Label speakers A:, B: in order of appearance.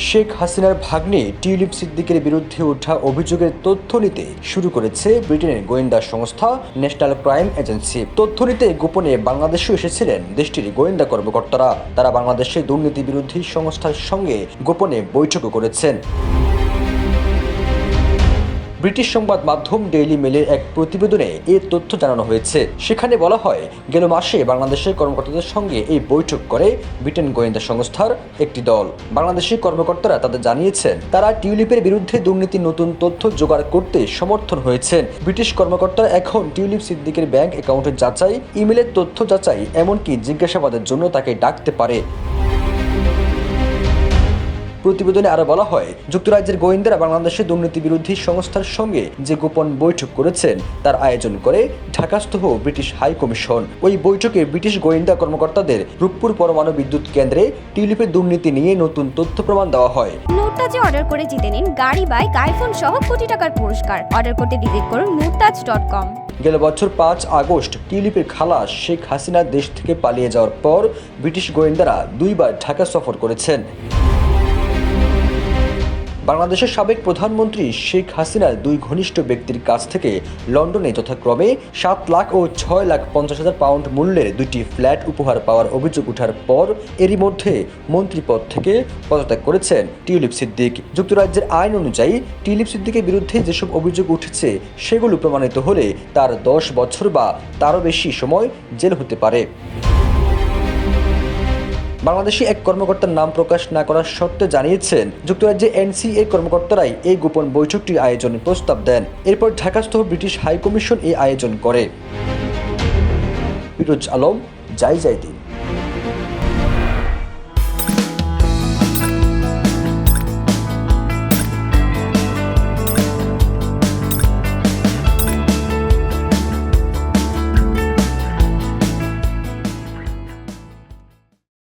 A: শেখ হাসিনার ভাগ্নে টিউলিপ সিদ্দিকের বিরুদ্ধে ওঠা অভিযোগের তথ্য নিতে শুরু করেছে ব্রিটেনের গোয়েন্দা সংস্থা ন্যাশনাল ক্রাইম এজেন্সি। তথ্য নিতে গোপনে বাংলাদেশেও এসেছিলেন দেশটির গোয়েন্দা কর্মকর্তারা। তারা বাংলাদেশের দুর্নীতি বিরোধী সংস্থার সঙ্গে গোপনে বৈঠকও করেছেন। ব্রিটিশ সংবাদ মাধ্যম ডেইলি মেলের এক প্রতিবেদনে এই তথ্য জানানো হয়েছে। সেখানে বলা হয়, গেল মাসে বাংলাদেশের কর্মকর্তাদের সঙ্গে এই বৈঠক করে ব্রিটেন গোয়েন্দা সংস্থার একটি দল। বাংলাদেশি কর্মকর্তারা তাদের জানিয়েছেন তারা টিউলিপের বিরুদ্ধে দুর্নীতির নতুন তথ্য জোগাড় করতে সমর্থন হয়েছেন। ব্রিটিশ কর্মকর্তারা এখন টিউলিপ সিদ্দিকের ব্যাংক অ্যাকাউন্টের যাচাই, ইমেলের তথ্য যাচাই, এমনকি জিজ্ঞাসাবাদের জন্য তাকে ডাকতে পারে। প্রতিবেদনে আরো বলা হয়, যুক্তরাজ্যের গোয়েন্দারা বাংলাদেশের দুর্নীতি বিরোধী সংস্থার সঙ্গে যে গোপন বৈঠক করেছেন তার আয়োজন করে ঢাকাস্থ ব্রিটিশ হাই কমিশন। ওই বৈঠকে ব্রিটিশ গোয়েন্দা কর্মকর্তাদের রূপপুর পরমাণু বিদ্যুৎ কেন্দ্রে টিউলিপের দুর্নীতি নিয়ে নতুন তথ্য প্রমাণ দেওয়া হয়।
B: মুরতাজে অর্ডার করে জিতে নিন গাড়ি, বাইক, আইফোন সহ কোটি টাকার পুরস্কার। অর্ডার করতে ভিজিট করুন murtaj.com।
A: গেল বছর 5 আগস্ট টিউলিপের খালা শেখ হাসিনা দেশ থেকে পালিয়ে যাওয়ার পর ব্রিটিশ গোয়েন্দারা 2 বার ঢাকা সফর করেছেন। বাংলাদেশের সাবেক প্রধানমন্ত্রী শেখ হাসিনার 2 ঘনিষ্ঠ ব্যক্তির কাছ থেকে লন্ডনে যথাক্রমে 7 লাখ ও 6,50,000 পাউন্ড মূল্যের 2টি ফ্ল্যাট উপহার পাওয়ার অভিযোগ ওঠার পর এরই মধ্যে মন্ত্রীপদ থেকে পদত্যাগ করেছেন টিউলিপ সিদ্দিক। যুক্তরাজ্যের আইন অনুযায়ী টিউলিপ সিদ্দিকের বিরুদ্ধে যেসব অভিযোগ উঠেছে সেগুলো প্রমাণিত হলে তার 10 বছর বা তারও বেশি সময় জেল হতে পারে। বাংলাদেশি এক কর্মকর্তার নাম প্রকাশ না করার শর্তে জানিয়েছেন, যুক্তরাজ্যে এনসিএ কর্মকর্তারাই এই গোপন বৈঠকটি আয়োজনের প্রস্তাব দেন। এরপর ঢাকাস্থ ব্রিটিশ হাই কমিশন এই আয়োজন করে। ফিরোজ আলম, যাই দিন।